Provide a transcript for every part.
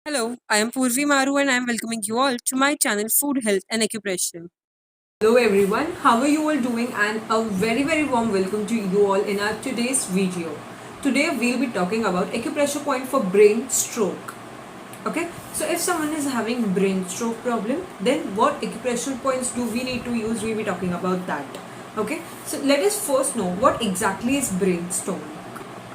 Hello, I am Purvi Maru and I am welcoming you all to my channel Food, Health and Acupressure. Hello everyone, how are you all doing, and a very warm welcome to you all in our today's video. Today we'll be talking about acupressure point for brain stroke. Okay, so if someone is having brain stroke problem, then what acupressure points do we need to use? We'll be talking about that. Okay, so let us first know what exactly is brain stroke.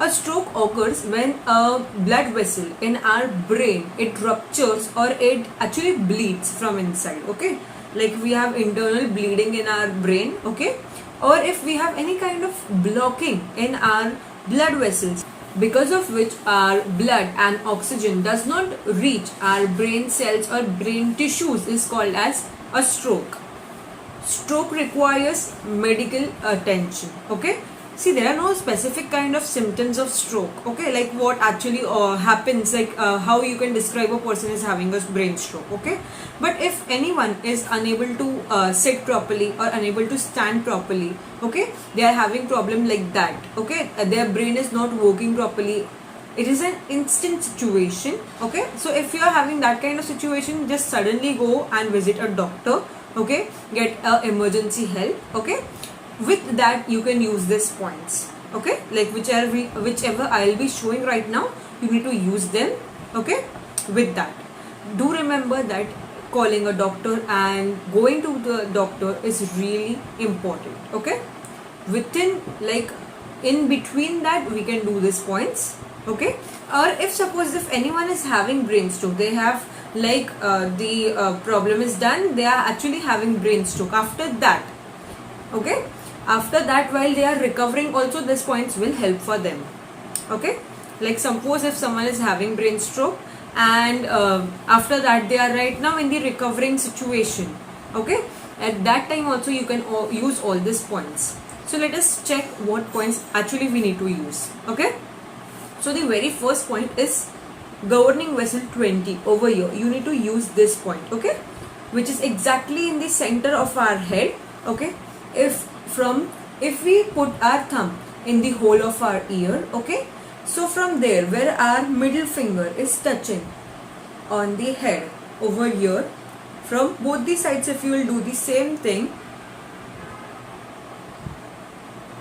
A stroke occurs when a blood vessel in our brain it ruptures or it actually bleeds from inside. Okay, like we have internal bleeding in our brain. Okay, or if we have any kind of blocking in our blood vessels, because of which our blood and oxygen does not reach our brain cells or brain tissues, is called as a stroke. Stroke requires medical attention. Okay, see, there are no specific kind of symptoms of stroke. Okay, like what actually happens, like how you can describe a person is having a brain stroke. Okay, but if anyone is unable to sit properly or unable to stand properly, okay, they are having problem like that. Okay, their brain is not working properly, it is an instant situation. Okay, so if you are having that kind of situation, just suddenly go and visit a doctor. Okay, get emergency help. Okay, with that you can use these points. Okay, like whichever I'll be showing right now, you need to use them. Okay, with that, do remember that calling a doctor and going to the doctor is really important. Okay, within, like, in between that we can do these points. Okay, or if suppose if anyone is having brain stroke, they have like the problem is done, they are actually having brain stroke. After that, okay, after that, while they are recovering also, these points will help for them. Okay, like suppose if someone is having brain stroke and after that they are right now in the recovering situation. Okay, at that time also you can use all these points. So let us check what points actually we need to use. Okay, so the very first point is governing vessel 20. Over here you need to use this point. Okay, which is exactly in the center of our head. Okay, if we put our thumb in the hole of our ear, okay, so from there where our middle finger is touching on the head over here, from both the sides, if you will do the same thing,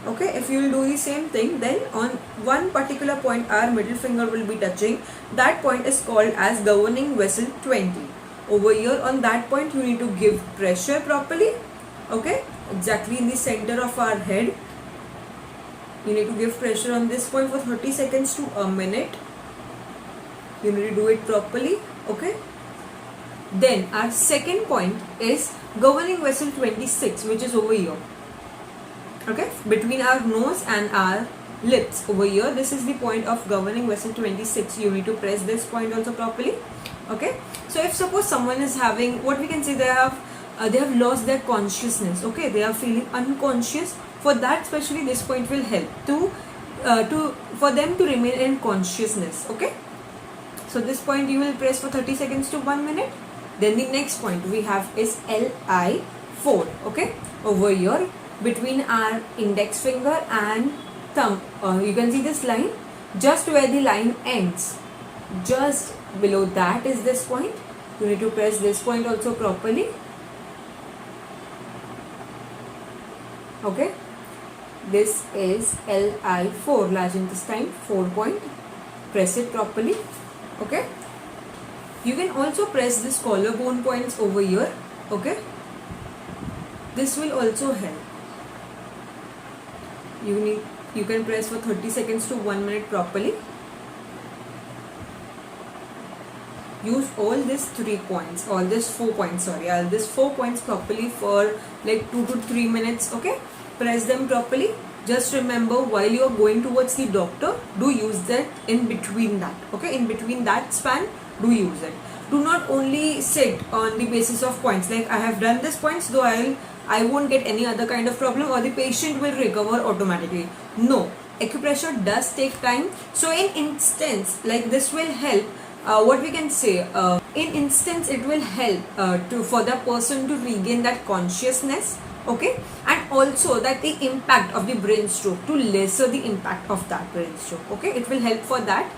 okay, if you will do the same thing, then on one particular point our middle finger will be touching. That point is called as governing vessel 20. Over here on that point you need to give pressure properly. Okay, exactly in the center of our head you need to give pressure on this point for 30 seconds to a minute. You need to do it properly. Okay, then our second point is governing vessel 26, which is over here. Okay, between our nose and our lips over here, this is the point of governing vessel 26. You need to press this point also properly. Okay, so if suppose someone is having, what we can say, they have lost their consciousness. Okay, they are feeling unconscious. For that, especially this point will help for them to remain in consciousness. Okay, so this point you will press for 30 seconds to 1 minute. Then the next point we have is LI4. Okay, over here between our index finger and thumb, you can see this line, just where the line ends, just below that is this point. You need to press this point also properly. Okay, this is LI4, large intestine 4 point. Press it properly. Okay, you can also press this collarbone points over here. Okay, this will also help. You can press for 30 seconds to 1 minute properly. Use all these 3 points, all these 4 points, all these 4 points properly for like 2 to 3 minutes. Okay, press them properly. Just remember, while you are going towards the doctor, do use that in between that. Okay, in between that span, do use it. Do not only sit on the basis of points, like I have done this points, though I won't get any other kind of problem or the patient will recover automatically. No, acupressure does take time. So in instance like this will help, what we can say, in instance it will help for the person to regain that consciousness. Okay, and also that the impact of the brain stroke, to lesser the impact of that brain stroke. Okay, it will help for that.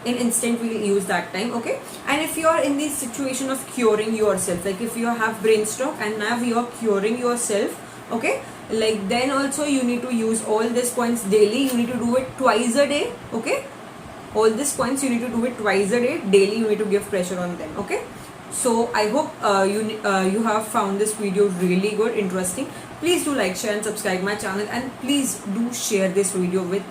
in instant we'll use that time. Okay, and if you are in the situation of curing yourself, like if you have brain stroke and now you are curing yourself, okay, like then also you need to use all these points daily. You need to do it twice a day. Okay, all these points you need to do it twice a day. Daily you need to give pressure on them. Okay, so I hope you have found this video really good, interesting. Please do like, share and subscribe my channel, and please do share this video with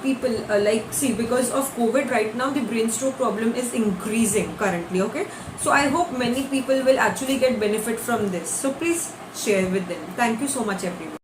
people. Like, see, because of COVID right now the brain stroke problem is increasing currently. Okay, so I hope many people will actually get benefit from this, so please share with them. Thank you so much everyone.